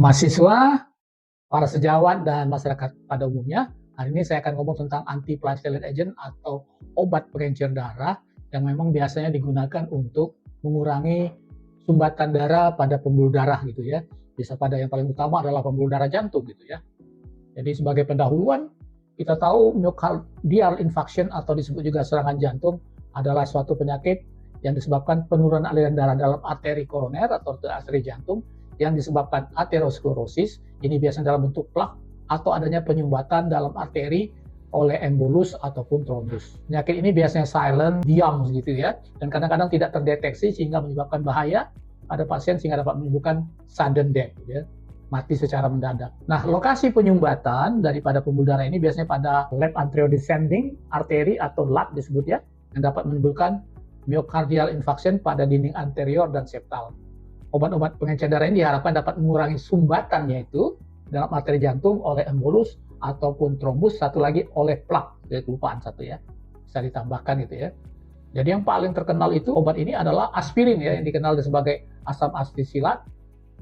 Mahasiswa, para sejawat, dan masyarakat pada umumnya, hari ini saya akan ngomong tentang antiplatelet agent atau obat pengencer darah yang memang biasanya digunakan untuk mengurangi sumbatan darah pada pembuluh darah gitu ya. Bisa pada yang paling utama adalah pembuluh darah jantung gitu ya. Jadi sebagai pendahuluan, kita tahu myocardial infarction atau disebut juga serangan jantung adalah suatu penyakit yang disebabkan penurunan aliran darah dalam arteri koroner atau arteri jantung yang disebabkan aterosklerosis. Ini biasanya dalam bentuk plak atau adanya penyumbatan dalam arteri oleh embolus ataupun trombus. Penyakit ini biasanya silent, diam gitu ya, dan kadang-kadang tidak terdeteksi sehingga menyebabkan bahaya pada pasien sehingga dapat menimbulkan sudden death ya, mati secara mendadak. Nah, lokasi penyumbatan daripada pembuluh darah ini biasanya pada left anterior-descending artery atau LAD disebut ya, yang dapat menimbulkan myocardial infarction pada dinding anterior dan septal. Obat-obat pengencer darah ini diharapkan dapat mengurangi sumbatan yaitu dalam arteri jantung oleh embolus ataupun trombus, satu lagi oleh plak, jadi kelupaan satu ya, bisa ditambahkan gitu ya. Jadi yang paling terkenal itu obat ini adalah aspirin ya, yang dikenal sebagai asam askisilat,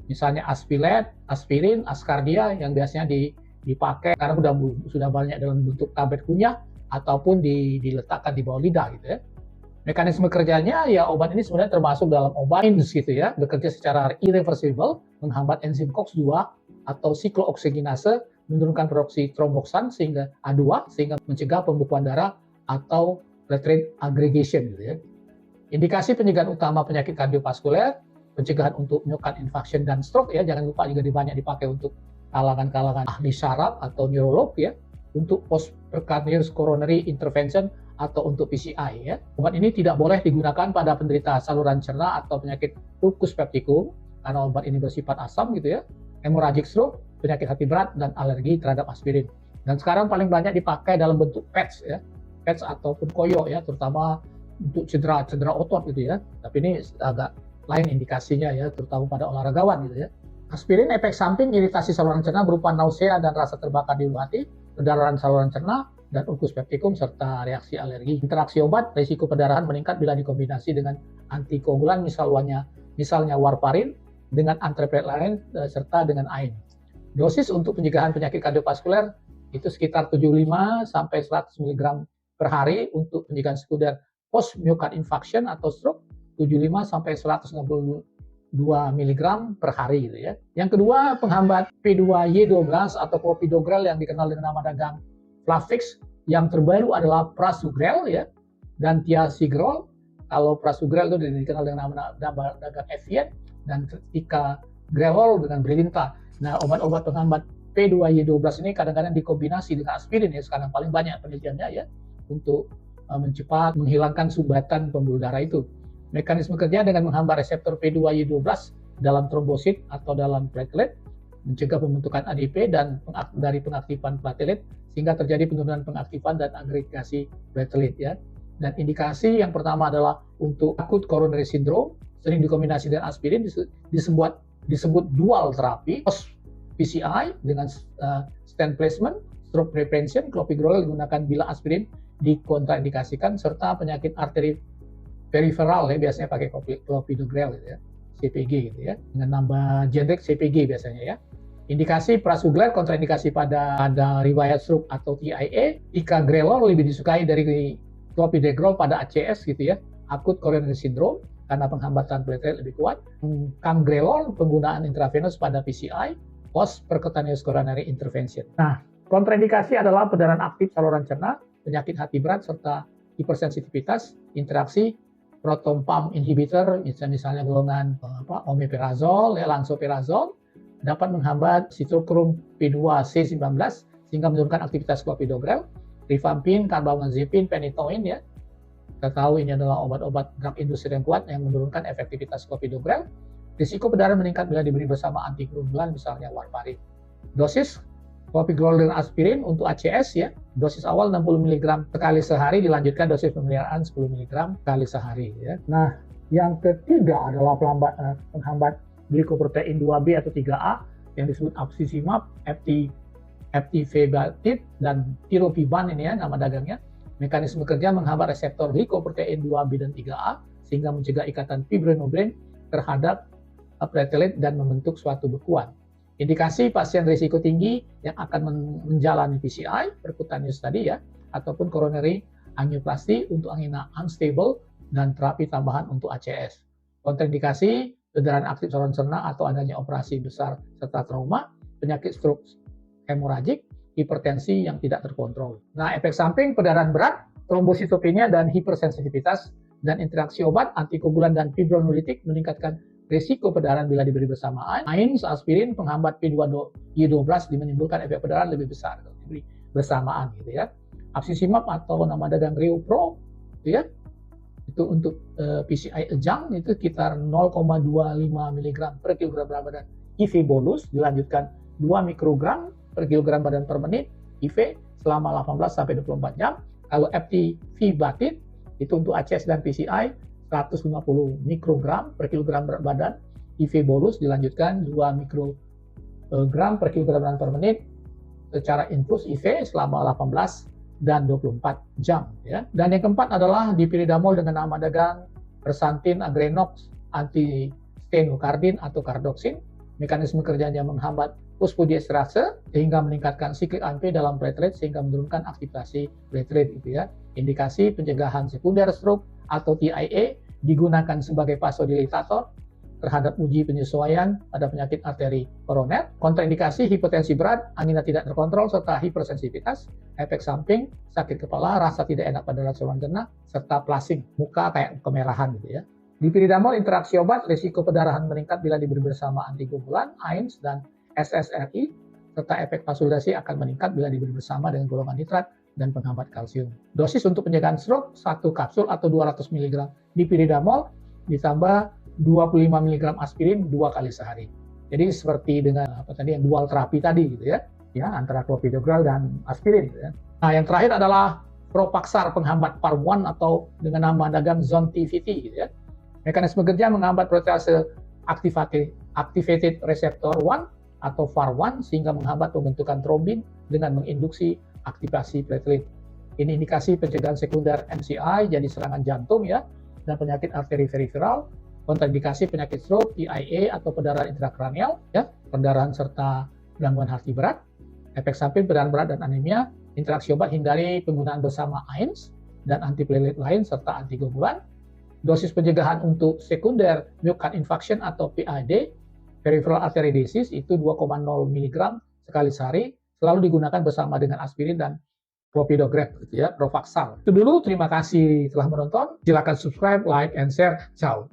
misalnya aspilet, aspirin, askardia yang biasanya dipakai karena sudah banyak dalam bentuk tablet kunyah ataupun diletakkan di bawah lidah gitu ya. Mekanisme kerjanya ya obat ini sebenarnya termasuk dalam obat gitu ya, bekerja secara irreversible, menghambat enzim COX-2 atau siklooksigenase, menurunkan produksi tromboksan sehingga A2 sehingga mencegah pembekuan darah atau platelet aggregation gitu ya. Indikasi pencegahan utama penyakit kardiovaskuler, pencegahan untuk myocard infarction dan stroke ya, jangan lupa juga banyak dipakai untuk kalangan-kalangan ahli syaraf atau neurolog ya, untuk post percutaneous coronary intervention atau untuk PCI ya. Obat ini tidak boleh digunakan pada penderita saluran cerna atau penyakit lupus peptikum karena obat ini bersifat asam gitu ya, hemorrhagic stroke, penyakit hati berat, dan alergi terhadap aspirin. Dan sekarang paling banyak dipakai dalam bentuk patch ya, patch ataupun koyo ya, terutama untuk cedera otot gitu ya. Tapi ini agak lain indikasinya ya, terutama pada olahragawan gitu ya. Aspirin efek samping iritasi saluran cerna berupa nausea dan rasa terbakar di ulu hati, pendarahan saluran cerna, dan ulkus peptikum serta reaksi alergi. Interaksi obat, risiko pendarahan meningkat bila dikombinasi dengan antikoagulan misalnya warfarin dengan antiplatelet lain serta dengan AIN. Dosis untuk pencegahan penyakit kardiovaskuler itu sekitar 75 sampai 100 mg per hari untuk pencegahan sekunder post myocard infarction atau stroke, 75 sampai 162 mg per hari gitu ya. Yang kedua, penghambat P2Y12 atau clopidogrel yang dikenal dengan nama dagang Plavix. Yang terbaru adalah prasugrel ya, dan ticagrelor. Kalau prasugrel itu dikenal dengan nama dagang Evian, dan ticagrelor dengan Brilinta. Nah, obat-obat penghambat P2Y12 ini kadang-kadang dikombinasi dengan aspirin ya, sekarang paling banyak penelitiannya ya, untuk menghilangkan sumbatan pembuluh darah itu. Mekanisme kerja dengan menghambat reseptor P2Y12 dalam trombosit atau dalam platelet, mencegah pembentukan ADP dan dari pengaktifan platelet sehingga terjadi penurunan pengaktifan dan agregasi platelet ya. Dan indikasi yang pertama adalah untuk acute coronary syndrome, sering dikombinasi dengan aspirin, disebut dual terapi, post PCI dengan stent placement, stroke prevention, clopidogrel digunakan bila aspirin dikontraindikasikan, serta penyakit arteri periferal ya, biasanya pakai clopidogrel gitu ya, CPG gitu ya, dengan nama generik CPG biasanya ya. Indikasi prasugrel kontraindikasi pada riwayat stroke atau TIA. Ticagrelor lebih disukai dari clopidogrel pada ACS gitu ya, acute coronary syndrome, karena penghambatan platelet lebih kuat. Cangrelor penggunaan intravenous pada PCI, post percutaneous coronary intervention. Nah, kontraindikasi adalah pendarahan aktif saluran cerna, penyakit hati berat serta hipersensitivitas, interaksi proton pump inhibitor, misalnya golongan omeprazole, lansoprazole, dapat menghambat sitokrom P2C19 sehingga menurunkan aktivitas clopidogrel. Rifampin, carbamazepin, phenytoin ya. Kita tahu ini adalah obat-obat drug industri yang kuat yang menurunkan efektivitas clopidogrel. Risiko pendarahan meningkat bila diberi bersama anticoagulan misalnya warfarin. Dosis clopidogrel dan aspirin untuk ACS ya, dosis awal 60 mg sekali sehari, dilanjutkan dosis pemeliharaan 10 mg sekali sehari ya. Nah, yang ketiga adalah penghambat glikoprotein 2B atau 3A yang disebut aflibercept, eftivebatid, dan tirofiban ini ya nama dagangnya. Mekanisme kerja menghambat reseptor glikoprotein 2B dan 3A sehingga mencegah ikatan fibrinobrin terhadap platelet dan membentuk suatu bekuan. Indikasi pasien risiko tinggi yang akan menjalani PCI, percutaneous tadi ya, ataupun coronary angioplasty untuk angina unstable dan terapi tambahan untuk ACS. Kontraindikasi cedera aktif saluran cerna atau adanya operasi besar serta trauma, penyakit stroke hemoragik, hipertensi yang tidak terkontrol. Nah, efek samping perdarahan berat, trombositopenia dan hipersensitivitas, dan interaksi obat, antikoagulan dan fibronolitik meningkatkan risiko perdarahan bila diberi bersamaan. AINS, aspirin, penghambat P2Y12 menimbulkan efek perdarahan lebih besar kalau diberi bersamaan gitu ya. Absissimab atau nama dagang ReoPro gitu ya. Itu untuk PCI ejang itu sekitar 0,25 mg per kilogram berat badan IV bolus, dilanjutkan 2 mikrogram per kilogram badan per menit IV selama 18 sampai 24 jam. Kalau FTV batin itu untuk ACS dan PCI 150 mikrogram per kilogram berat badan IV bolus, dilanjutkan 2 mikrogram per kilogram badan per menit secara infus IV selama 18 dan 24 jam ya. Dan yang keempat adalah dipiridamol dengan nama dagang Hersantin Agrenox anti-stenokardin atau kardoxin. Mekanisme kerjanya menghambat fosfodiesterase sehingga meningkatkan siklik AMP dalam platelet sehingga menurunkan aktivasi platelet gitu ya. Indikasi pencegahan sekunder stroke atau TIA, digunakan sebagai vasodilatator terhadap uji penyesuaian pada penyakit arteri koroner. Kontraindikasi hipertensi berat, angina tidak terkontrol serta hipersensitivitas, efek samping, sakit kepala, rasa tidak enak pada saluran cerna, serta flushing, muka kayak kemerahan gitu ya. Dipiridamol interaksi obat, risiko perdarahan meningkat bila diberi bersama antikoagulan, AINS dan SSRI, serta efek vasodilasi akan meningkat bila diberi bersama dengan golongan nitrat dan penghambat kalsium. Dosis untuk pencegahan stroke 1 kapsul atau 200 mg dipiridamol ditambah 25 mg aspirin 2 kali sehari. Jadi seperti dengan dual terapi tadi gitu ya, antara clopidogrel dan aspirin gitu ya. Nah, yang terakhir adalah Propaxar penghambat PAR1 atau dengan nama dagang Zontivity gitu ya. Mekanisme kerja menghambat protease activated receptor 1 atau FAR1 sehingga menghambat pembentukan trombin dengan menginduksi aktivasi platelet. Ini indikasi pencegahan sekunder MCI, jadi serangan jantung ya, dan penyakit arteri periferal. Kontraindikasi penyakit stroke, TIA atau perdarahan intrakranial, ya, perdarahan serta gangguan hati berat, efek samping perdarahan berat dan anemia, interaksi obat, hindari penggunaan bersama AINS dan antiplatelet lain serta antikoagulan. Dosis pencegahan untuk sekunder myocardial infarction atau PAD, peripheral artery disease itu 2,0 mg sekali sehari, selalu digunakan bersama dengan aspirin dan clopidogrel gitu ya, Propaxar. Itu dulu, terima kasih telah menonton. Silakan subscribe, like, and share. Ciao.